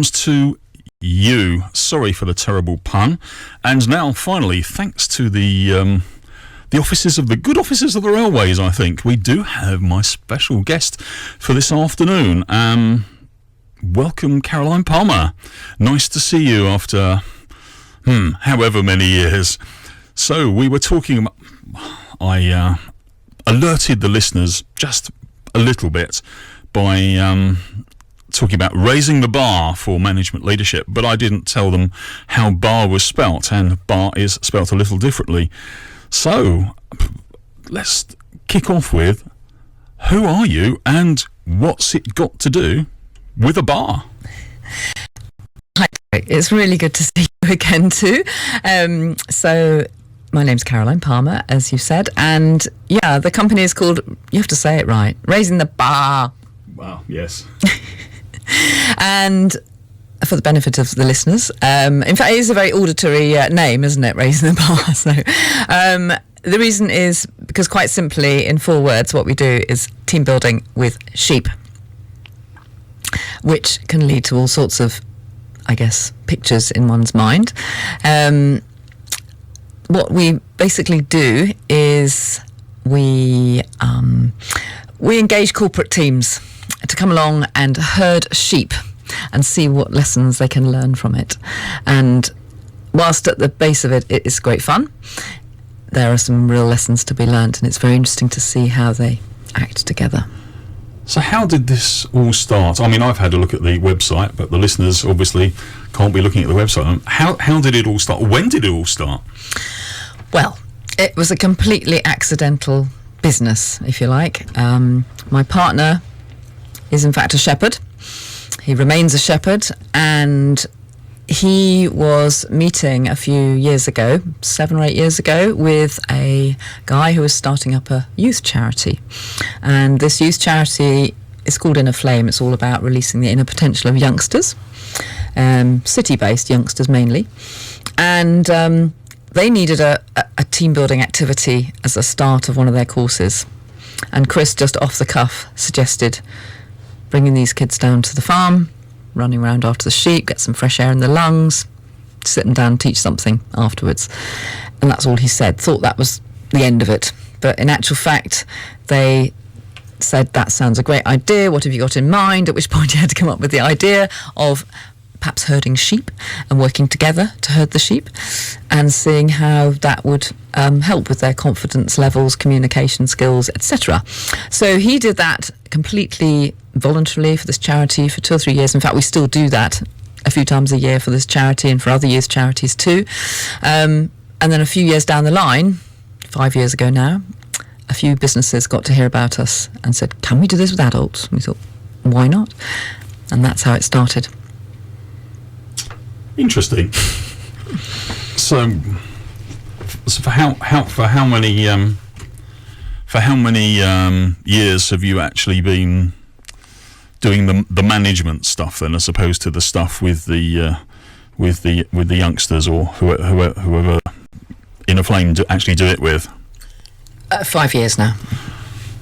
comes to you. Sorry for the terrible pun. And now, finally, thanks to the offices of the good officers of the railways, I think, we do have my special guest for this afternoon. Welcome, Caroline Palmer. Nice to see you after, however many years. So we were talking about, I alerted the listeners just a little bit by talking about raising the bar for management leadership, but I didn't tell them how bar was spelt, and bar is spelt a little differently. So let's kick off with, who are you and what's it got to do with a bar? Hi, it's really good to see you again too. So my name's Caroline Palmer, as you said, and yeah, the company is called, you have to say it right, Raising the Bar. Wow, yes. And for the benefit of the listeners, in fact, it is a very auditory name, isn't it, Raising the Bar? So the reason is because, quite simply, in 4 words, what we do is team building with sheep, which can lead to all sorts of, I guess, pictures in one's mind. What we basically do is we engage corporate teams to come along and herd sheep and see what lessons they can learn from it. And whilst at the base of it, it is great fun, there are some real lessons to be learned, and it's very interesting to see how they act together. So how did this all start? I mean, I've had a look at the website, but the listeners obviously can't be looking at the website. How did it all start? When did it all start? Well, it was a completely accidental business, if you like. My partner is in fact a shepherd. He remains a shepherd, and he was meeting a few years ago, 7 or 8 years ago, with a guy who was starting up a youth charity. And this youth charity is called Inner Flame. It's all about releasing the inner potential of youngsters, city-based youngsters mainly. And they needed a team building activity as a start of one of their courses. And Chris, just off the cuff, suggested bringing these kids down to the farm, running around after the sheep, get some fresh air in the lungs, sit them down and teach something afterwards. And that's all he said. Thought that was the end of it. But in actual fact, they said, that sounds a great idea. What have you got in mind? At which point he had to come up with the idea of perhaps herding sheep and working together to herd the sheep, and seeing how that would help with their confidence levels, communication skills, etc. So he did that completely voluntarily for this charity for 2 or 3 years. In fact, we still do that a few times a year for this charity and for other youth charities too. And then a few years down the line, 5 years ago now, a few businesses got to hear about us and said, can we do this with adults? And we thought, why not? And that's how it started. Interesting. So for how many years have you actually been doing the management stuff then, as opposed to the stuff with the youngsters or whoever Inner Flame actually do it with? 5 years now.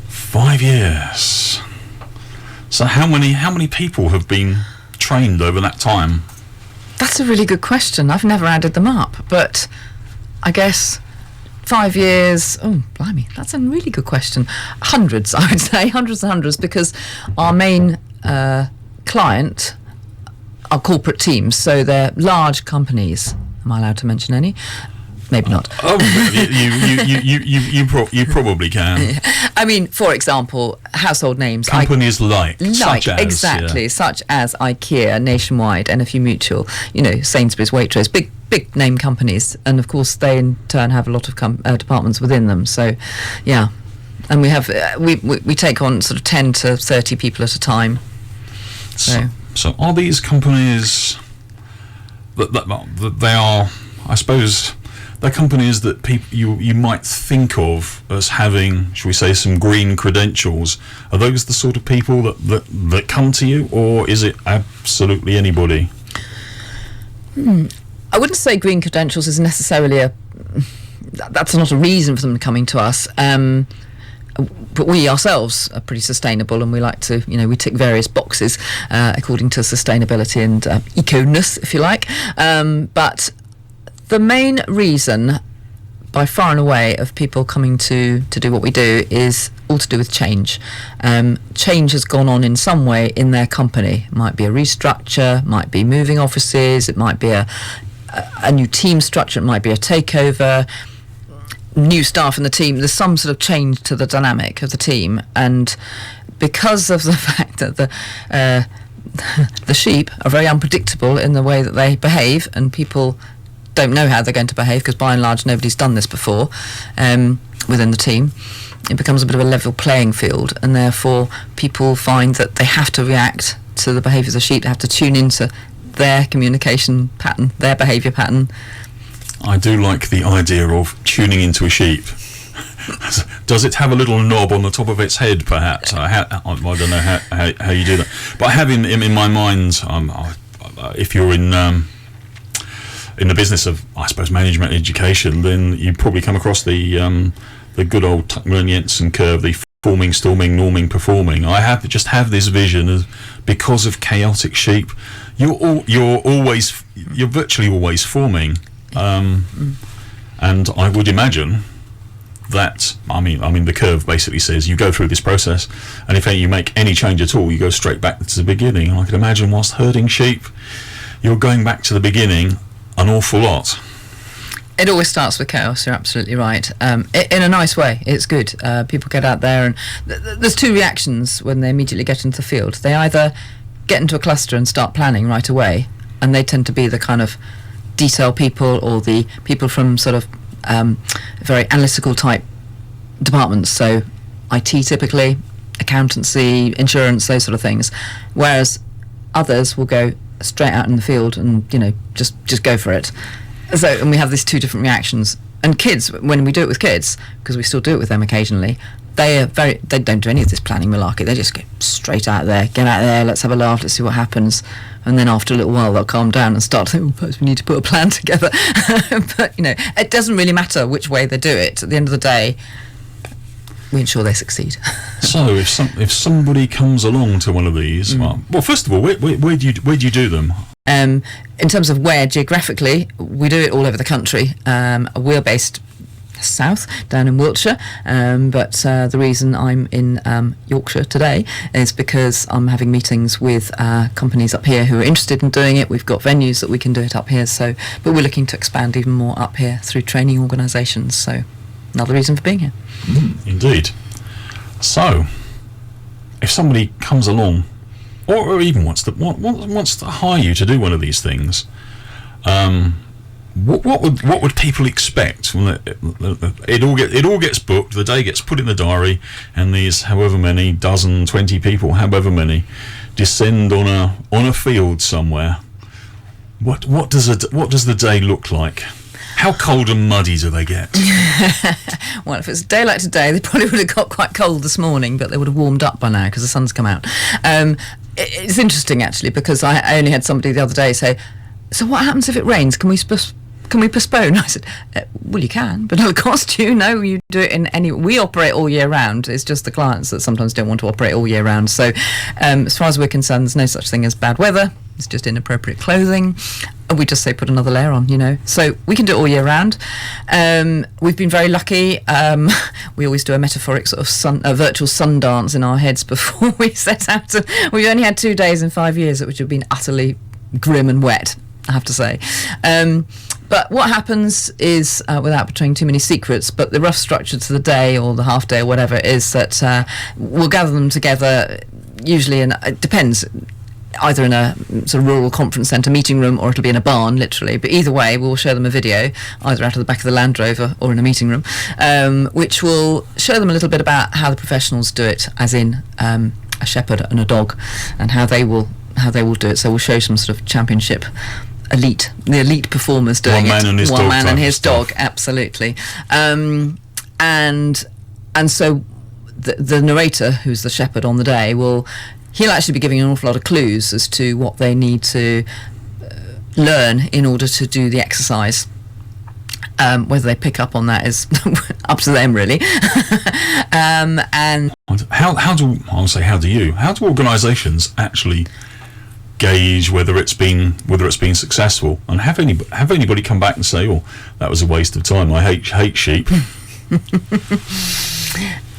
5 years. So how many people have been trained over that time? That's a really good question. I've never added them up, but I guess 5 years, oh, blimey, that's a really good question. Hundreds, I would say, hundreds and hundreds, because our main client are corporate teams, so they're large companies. Am I allowed to mention any? Maybe not. You probably can. I mean, for example, household names. Companies such as, exactly, yeah. Such as IKEA, Nationwide, NFU Mutual, Sainsbury's, Waitrose, big name companies, and of course they in turn have a lot of departments within them. So, yeah, and we have we take on sort of 10 to 30 people at a time. So are these companies that they are, I suppose, they're companies that people you might think of as having, shall we say, some green credentials? Are those the sort of people that come to you, or is it absolutely anybody? I wouldn't say green credentials is necessarily that's not a reason for them coming to us. but we ourselves are pretty sustainable, and we like to, we tick various boxes according to sustainability and eco-ness, if you like. But the main reason, by far and away, of people coming to do what we do is all to do with change. Change has gone on in some way in their company. It might be a restructure, might be moving offices, it might be a new team structure, it might be a takeover, new staff in the team. There's some sort of change to the dynamic of the team, and because of the fact that the sheep are very unpredictable in the way that they behave, and people don't know how they're going to behave, because by and large nobody's done this before within the team, it becomes a bit of a level playing field, and therefore people find that they have to react to the behaviour of the sheep. They have to tune into their communication pattern, their behaviour pattern. I do like the idea of tuning into a sheep. Does it have a little knob on the top of its head, perhaps? I don't know how you do that. But I have in my mind, if you're in the business of, I suppose, management education, then you probably come across the good old Tuckman-Jensen curve, the forming, storming, norming, performing. I have this vision of, because of chaotic sheep, you're virtually always forming. And I would imagine that, I mean, the curve basically says you go through this process, and if you make any change at all, you go straight back to the beginning. And I can imagine, whilst herding sheep, you're going back to the beginning an awful lot. It always starts with chaos. You're absolutely right. In a nice way, it's good. People get out there, and there's two reactions when they immediately get into the field. They either get into a cluster and start planning right away, and they tend to be the kind of detail people, or the people from sort of very analytical type departments, so IT typically, accountancy, insurance, those sort of things, whereas others will go straight out in the field and just go for it. So, and we have these two different reactions. And kids, when we do it with kids, because we still do it with them occasionally, they don't do any of this planning malarkey. They just go straight out there, get out there, let's have a laugh, let's see what happens. And then after a little while, they'll calm down and start thinking, perhaps we need to put a plan together. But, it doesn't really matter which way they do it. At the end of the day, we ensure they succeed. So if somebody comes along to one of these, well, first of all, where do you do them? In terms of where geographically, we do it all over the country. We're based south, down in Wiltshire, but the reason I'm in Yorkshire today is because I'm having meetings with companies up here who are interested in doing it. We've got venues that we can do it up here, but we're looking to expand even more up here through training organisations, so another reason for being here. Indeed. So if somebody comes along, or even wants to hire you to do one of these things, what would people expect? It all gets booked, the day gets put in the diary, and these however many dozen, 20 people, however many, descend on a field somewhere. What does the day look like? How cold and muddy do they get? Well, if it's a day like today, they probably would have got quite cold this morning, but they would have warmed up by now because the sun's come out. It's interesting, actually, because I only had somebody the other day say, so what happens if it rains? Can we postpone? I said, well, you can, but it'll cost you. No, you do it in any... We operate all year round. It's just the clients that sometimes don't want to operate all year round. So as far as we're concerned, there's no such thing as bad weather. It's just inappropriate clothing. And we just say put another layer on, So we can do it all year round. We've been very lucky. We always do a metaphoric sort of virtual sun dance in our heads before we set out. We've only had 2 days in 5 years, which have been utterly grim and wet, I have to say. But what happens is, without betraying too many secrets, but the rough structure to the day or the half day or whatever is that we'll gather them together, usually it depends, either in a sort of rural conference centre meeting room, or it'll be in a barn, literally. But either way, we'll show them a video, either out of the back of the Land Rover or in a meeting room, which will show them a little bit about how the professionals do it, as in a shepherd and a dog, and how they will do it. So we'll show some sort of championship the elite performers doing One man and his dog, absolutely. And so the narrator, who's the shepherd on the day, he'll actually be giving an awful lot of clues as to what they need to learn in order to do the exercise. Whether they pick up on that is up to them, really. And how do organisations actually gauge whether it's been successful, and have anybody come back and say, "Oh, that was a waste of time. I hate sheep."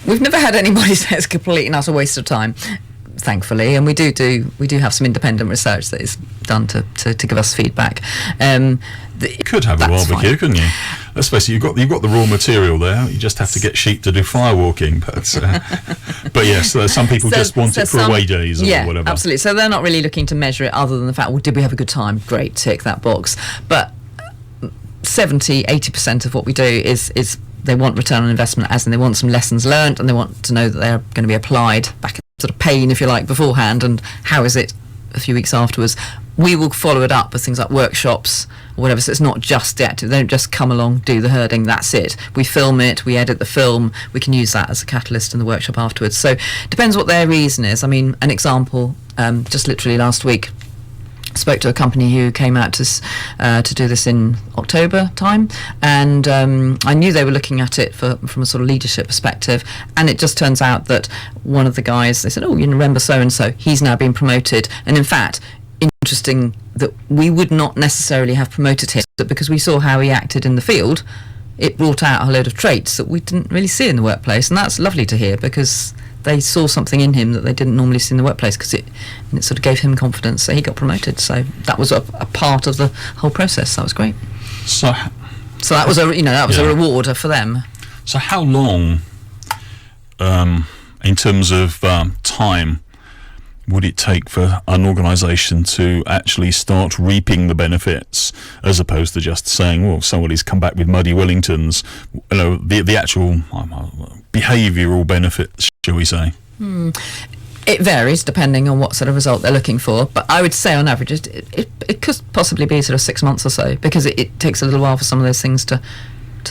We've never had anybody say it's complete and utter waste of time, thankfully, and we do have some independent research that is done to give us feedback. You could have a barbecue, fine. Couldn't you? Let's face it, you've got the raw material there. You just have to get sheep to do firewalking. But yes, some people just want it for away days or whatever. Absolutely. So they're not really looking to measure it other than the fact, well, did we have a good time? Great, tick that box. But 70-80% of what we do is they want return on investment, as in they want some lessons learned, and they want to know that they're going to be applied back in sort of pain, if you like, beforehand, and how is it a few weeks afterwards. We will follow it up with things like workshops or whatever, so it's not just the active. They don't just come along, do the herding, that's it. We film it, we edit the film, we can use that as a catalyst in the workshop afterwards. So depends what their reason is. I mean, an example, just literally last week, spoke to a company who came out to do this in October time, and I knew they were looking at it from a sort of leadership perspective, and it just turns out that one of the guys, they said, "Oh, you remember so-and-so, he's now been promoted," and in fact, interesting that we would not necessarily have promoted him, but because we saw how he acted in the field, it brought out a load of traits that we didn't really see in the workplace, and that's lovely to hear, because they saw something in him that they didn't normally see in the workplace, because it sort of gave him confidence, so he got promoted. So that was a part of the whole process. That was great. So that was a reward for them. So how long, in terms of time, would it take for an organisation to actually start reaping the benefits, as opposed to just saying, "Well, somebody's come back with muddy Wellingtons"? You know, the actual behavioural benefits, shall we say? It varies depending on what sort of result they're looking for, but I would say on average it could possibly be sort of 6 months or so, because it takes a little while for some of those things to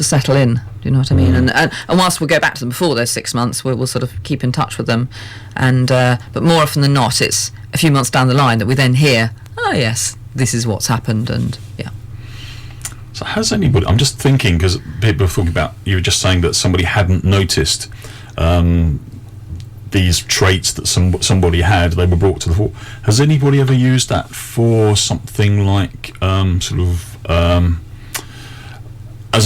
settle in. Do you know what I mean? And whilst we'll go back to them before those 6 months, we'll sort of keep in touch with them, and but more often than not, it's a few months down the line that we then hear, "Oh yes, this is what's happened," and yeah. So has anybody, I'm just thinking, because people are talking about, you were just saying that somebody hadn't noticed these traits that somebody had, they were brought to the fore. Has anybody ever used that for something like as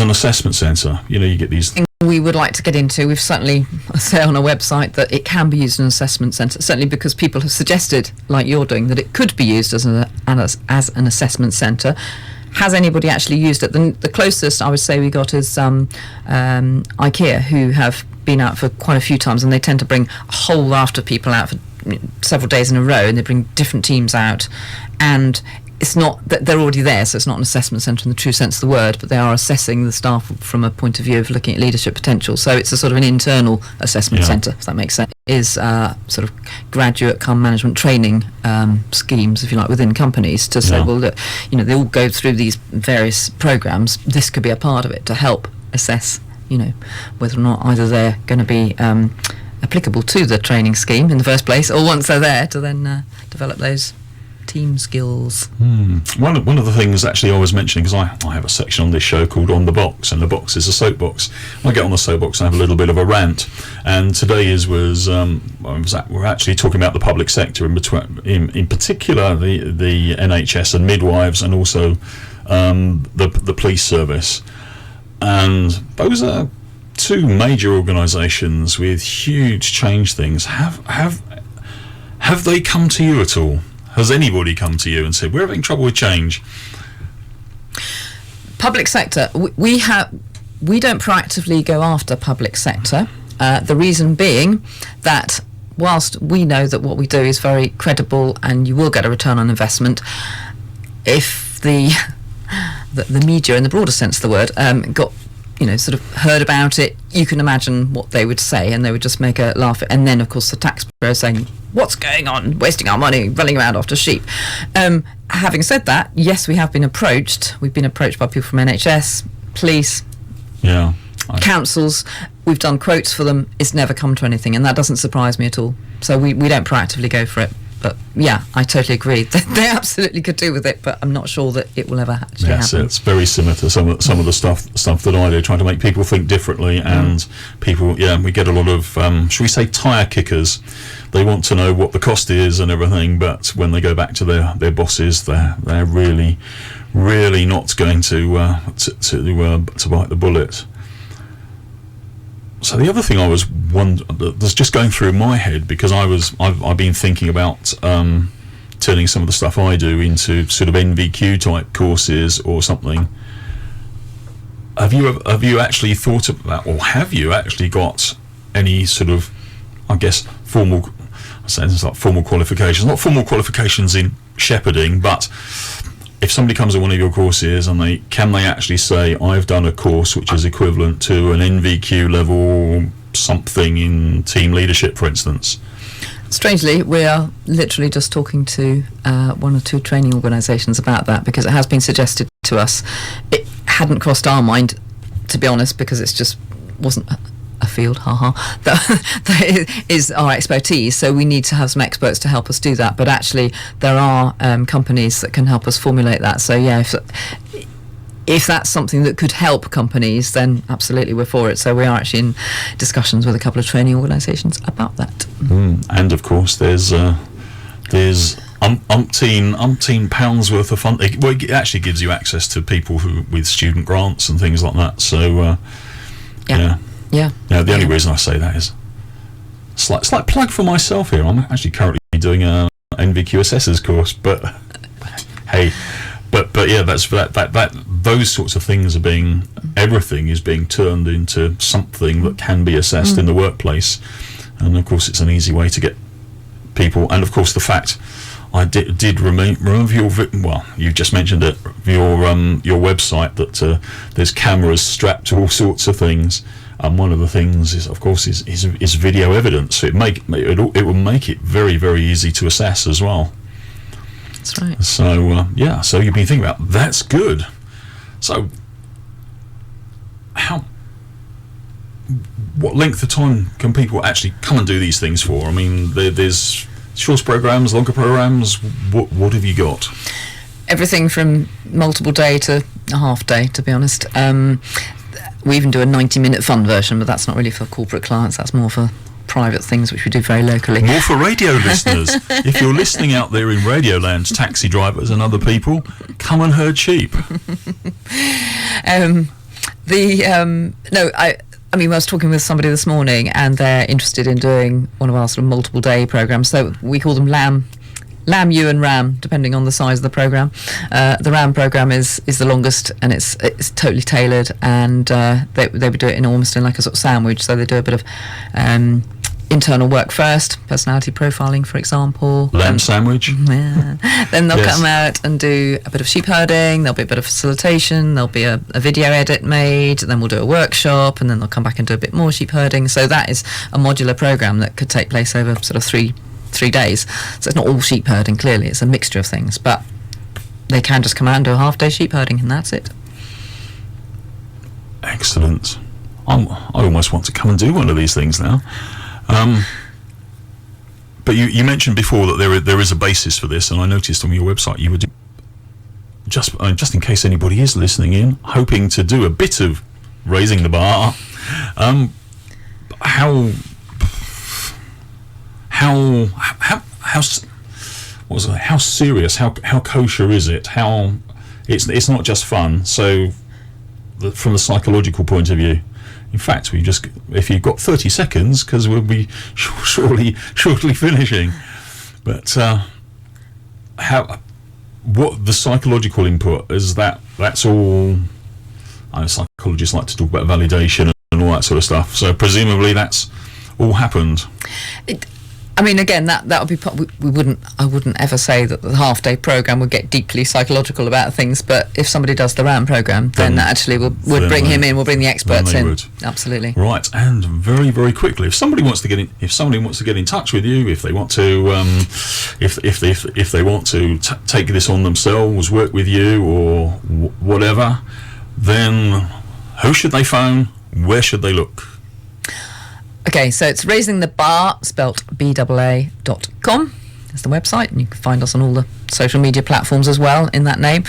an assessment centre? You know, you get these... We would like to get into. We've certainly said on our website that it can be used in an assessment centre, certainly because people have suggested, like you're doing, that it could be used as an assessment centre. Has anybody actually used it? The closest I would say we got is IKEA, who have been out for quite a few times, and they tend to bring a whole raft of people out for several days in a row, and they bring different teams out, and it's not that they're already there, so it's not an assessment centre in the true sense of the word, but they are assessing the staff from a point of view of looking at leadership potential. So it's a sort of an internal assessment centre, if that makes sense. Is sort of graduate come management training schemes, if you like, within companies to say, well, look, you know, they all go through these various programmes. This could be a part of it to help assess, you know, whether or not either they're going to be applicable to the training scheme in the first place, or once they're there to then develop those team skills. One of the things actually I was mentioning, because I have a section on this show called On the Box, and the box is a soapbox. I get on the soapbox and have a little bit of a rant, and today we're actually talking about the public sector, in particular the NHS and midwives, and also the police service, and those are two major organisations with huge change things. Have they come to you at all? Has anybody come to you and said, "We're having trouble with change"? Public sector, we don't proactively go after public sector. The reason being that whilst we know that what we do is very credible and you will get a return on investment, if the media, in the broader sense of the word, got, you know, sort of heard about it, you can imagine what they would say, and they would just make a laugh. And then, of course, the taxpayer saying, "What's going on? Wasting our money, running around after sheep." Having said that, yes, we have been approached. We've been approached by people from NHS, police, councils. We've done quotes for them. It's never come to anything, and that doesn't surprise me at all. So we don't proactively go for it. But yeah, I totally agree. They absolutely could do with it, but I'm not sure that it will ever actually happen. It's very similar to some of the stuff that I do, trying to make people think differently, and people, we get a lot of, shall we say, tire kickers. They want to know what the cost is and everything, but when they go back to their bosses, they're really, really not going to bite the bullet. So the other thing I was that's just going through my head, because I've been thinking about turning some of the stuff I do into sort of NVQ type courses or something. Have you actually thought about, or have you actually got any sort of, I guess, formal qualifications? Not formal qualifications in shepherding, but if somebody comes to one of your courses and can they actually say, I've done a course which is equivalent to an NVQ level something in team leadership, for instance? Strangely, we are literally just talking to one or two training organisations about that, because it has been suggested to us. It hadn't crossed our mind, to be honest, because it's just wasn't a field, that is our expertise, so we need to have some experts to help us do that. But actually there are companies that can help us formulate that, so yeah, if that's something that could help companies, then absolutely we're for it. So we are actually in discussions with a couple of training organisations about that. And of course there's umpteen pounds worth of fund. It actually gives you access to people with student grants and things like that, so yeah. Now, the only reason I say that is slight plug for myself here. I'm actually currently doing a NVQ assessors course, but hey, but yeah, that those sorts of things everything is being turned into something that can be assessed in the workplace, and of course it's an easy way to get people. And of course the fact I did remember you just mentioned it, your website, that there's cameras strapped to all sorts of things. And one of the things is, of course, is video evidence. So it will make it very, very easy to assess as well. That's right. So so you've been thinking about that's good. So what length of time can people actually come and do these things for? I mean, there's short programs, longer programs. What have you got? Everything from multiple day to a half day, to be honest. We even do a 90-minute fun version, but that's not really for corporate clients. That's more for private things, which we do very locally. More for radio listeners. If you're listening out there in Radioland, taxi drivers and other people, come and herd sheep. I was talking with somebody this morning, and they're interested in doing one of our sort of multiple day programs. So we call them Lamb, ewe and ram, depending on the size of the program. The ram program is the longest, and it's totally tailored, and they would do it almost in like a sort of sandwich. So they do a bit of internal work first, personality profiling, for example. Lamb sandwich. Yeah. Then they'll come out and do a bit of sheep herding. There'll be a bit of facilitation. There'll be a video edit made. Then we'll do a workshop, and then they'll come back and do a bit more sheep herding. So that is a modular program that could take place over sort of three days. So it's not all sheep herding, clearly. It's a mixture of things, but they can just come out and do a half-day sheep herding, and that's it. Excellent. I almost want to come and do one of these things now. But you mentioned before that there is a basis for this, and I noticed on your website you were just in case anybody is listening in, hoping to do a bit of raising the bar. How serious? How kosher is it? How it's not just fun. So, from the psychological point of view, in fact, if you've got 30 seconds, because we'll be shortly finishing. But what the psychological input is that's all. Psychologists like to talk about validation and all that sort of stuff. So presumably that's all happened. Again, that would be. I wouldn't ever say that the half-day program would get deeply psychological about things. But if somebody does the RAM program, then that actually would bring him in. We'll bring the experts in. Would. Absolutely. Right, and very, very quickly, if somebody wants to get in touch with you, if they want to, if they want to take this on themselves, work with you or whatever, then who should they phone? Where should they look? Okay, so it's raisingthebar, spelt BAA.com, That's the website, and you can find us on all the social media platforms as well in that name.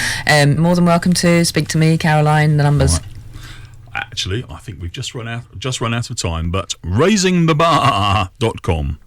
More than welcome to speak to me, Caroline. The numbers. Right. Actually, I think we've just run out of time, but raisingthebar.com.